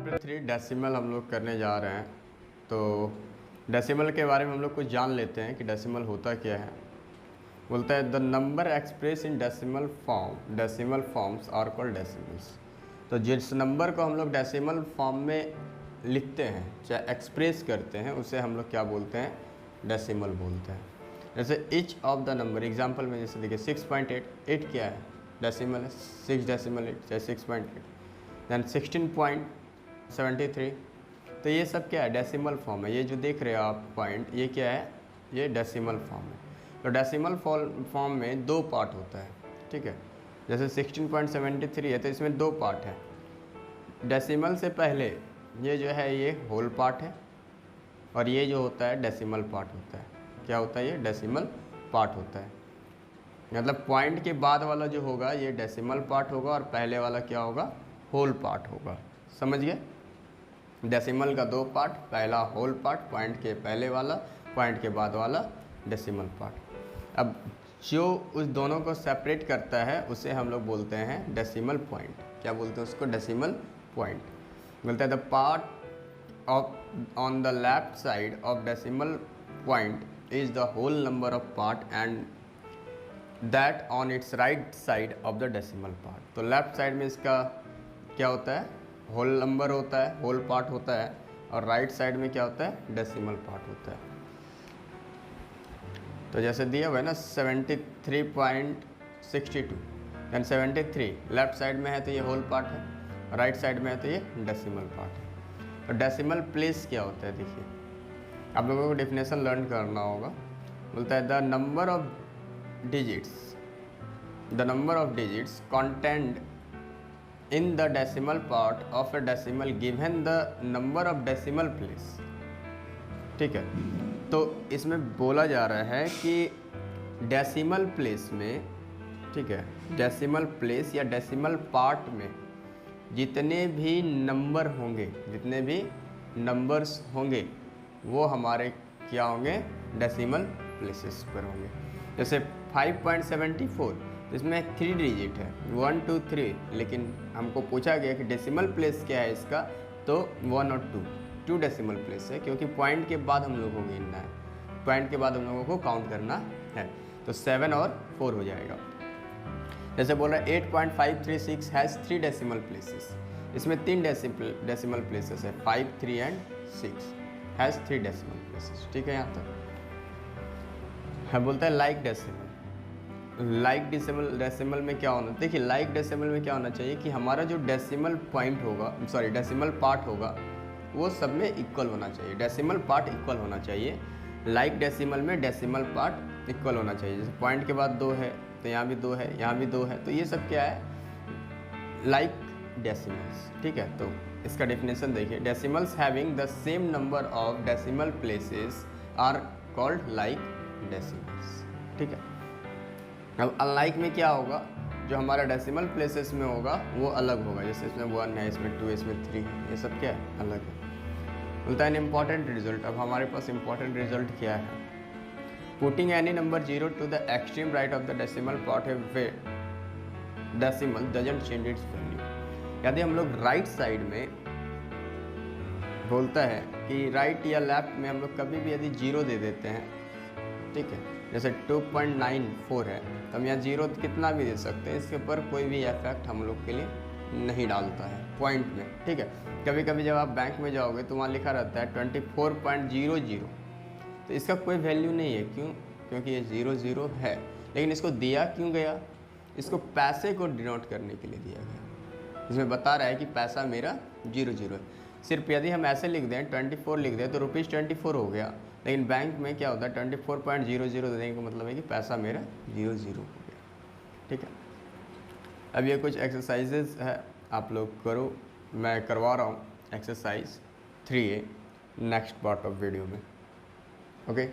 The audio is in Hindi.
चैप्टर 3 डेसिमल हम लोग करने जा रहे हैं। तो डेसिमल के बारे में हम लोग कुछ जान लेते हैं कि डेसिमल होता क्या है। बोलता है the number express in decimal forms are called decimals. तो जिस नंबर को हम लोग डेसिमल फॉर्म में लिखते हैं चाहे एक्सप्रेस करते हैं उसे हम लोग क्या बोलते हैं, डेसिमल बोलते हैं। जैसे each of the number, example में जैसे देखिए 6.8, 8 क्या है, डेसिमल है, 6 डेसिमल 8 चाहे 6.8, दैन 16.73। तो ये सब क्या है, डेसिमल फॉर्म है। ये जो देख रहे हो आप पॉइंट, ये क्या है, ये डेसिमल फॉर्म है। तो डेसिमल फॉर्म में दो पार्ट होता है, ठीक है। जैसे 16.73 है तो इसमें दो पार्ट है। डेसिमल से पहले ये जो है ये होल पार्ट है और ये जो होता है डेसिमल पार्ट होता है। क्या होता है, ये डेसिमल पार्ट होता है। मतलब पॉइंट के बाद वाला जो होगा ये डेसिमल पार्ट होगा और पहले वाला क्या होगा, होल पार्ट होगा। समझ गए, डेसिमल का दो पार्ट, पहला होल पार्ट पॉइंट के पहले वाला, पॉइंट के बाद वाला डेसिमल पार्ट। अब जो उस दोनों को सेपरेट करता है उसे हम लोग बोलते हैं डेसिमल पॉइंट। क्या बोलते हैं उसको, डेसिमल पॉइंट। बोलते हैं the part of on the left side of decimal point is the whole number of part and that on its right side of the decimal part. तो लेफ्ट साइड में इसका क्या होता है, होल नंबर होता है, होल पार्ट होता है, और राइट साइड में क्या होता है, डेसिमल पार्ट होता है। तो जैसे दिया हुआ है ना 73.62, दैन 73 लेफ्ट साइड में है तो ये होल पार्ट है, राइट साइड में है तो ये डेसिमल पार्ट है। तो डेसिमल प्लेस क्या होता है, देखिए आप लोगों को डेफिनेशन लर्न करना होगा। बोलता है the number of digits contained in the decimal part of a decimal given the number of decimal place। ठीक है, तो इसमें बोला जा रहा है कि डेसिमल प्लेस में, ठीक है, डेसिमल प्लेस या डेसिमल पार्ट में जितने भी नंबर होंगे, जितने भी नंबर्स होंगे वो हमारे क्या होंगे, डेसिमल प्लेसेस पर होंगे। जैसे 5.74, इसमें 3 डिजिट है, 1 2 3, लेकिन हमको पूछा गया कि डेसिमल प्लेस क्या है इसका, तो 1 और 2 डेसिमल प्लेस है, क्योंकि पॉइंट के बाद हम लोगों को गिनना है, पॉइंट के बाद हम लोगों को काउंट करना है। तो 7 और 4 हो जाएगा। जैसे बोल रहा है 8.536 हैज़ 3 डेसिमल प्लेसेस, इसमें 3 डेसिमल प्लेसेस है, 5 3 एंड 6 हैज़ 3 डेसिमल प्लेसेस। ठीक है, यहाँ तक है। बोलता है लाइक डेसिमल, लाइक डेसिमल में क्या होना, देखिए लाइक डेसिमल में क्या होना चाहिए कि हमारा जो डेसिमल पॉइंट होगा, सॉरी डेसिमल पार्ट होगा, वो सब में इक्वल होना चाहिए, डेसिमल पार्ट इक्वल होना चाहिए। लाइक डेसिमल में डेसिमल पार्ट इक्वल होना चाहिए। जैसे पॉइंट के बाद 2 है तो यहाँ भी 2 है, यहाँ भी 2 है, तो ये सब क्या है, लाइक डेसिमल्स। ठीक है, तो इसका डेफिनेशन देखिए, decimals having the same number of decimal places are called like decimals. ठीक है, अब अनलाइक में क्या होगा, जो हमारा डेसिमल प्लेसेस में होगा वो अलग होगा। जैसे इसमें 1 है, इसमें 2 है, इसमें 3 है, ये सब क्या है, अलग है। बोलता है एन इम्पॉर्टेंट रिजल्ट। अब हमारे पास इम्पॉर्टेंट रिजल्ट क्या है, putting any number 0 to the extreme right of the decimal part है वे decimal doesn't change its value. यदि हम लोग राइट साइड में, बोलता है कि राइट या लेफ्ट में हम लोग कभी भी यदि 0 दे देते हैं, ठीक है, जैसे 2.94 है तो हम यहाँ 0 कितना भी दे सकते हैं, इसके ऊपर कोई भी इफेक्ट हम लोग के लिए नहीं डालता है पॉइंट में। ठीक है, कभी कभी जब आप बैंक में जाओगे तो वहाँ लिखा रहता है 24.00, तो इसका कोई वैल्यू नहीं है, क्यों, क्योंकि ये 00 है। लेकिन इसको दिया क्यों गया, इसको पैसे को डिनोट करने के लिए दिया गया। इसमें बता रहा है कि पैसा मेरा 00 है। सिर्फ यदि हम ऐसे लिख दें 24 लिख दें तो ₹24 हो गया, लेकिन बैंक में क्या होता है 24.00 देने का मतलब है कि पैसा मेरा 00 हो गया। ठीक है, अब ये कुछ एक्सरसाइजेज है, आप लोग करो, मैं करवा रहा हूँ exercise 3A next part of video में। ओके।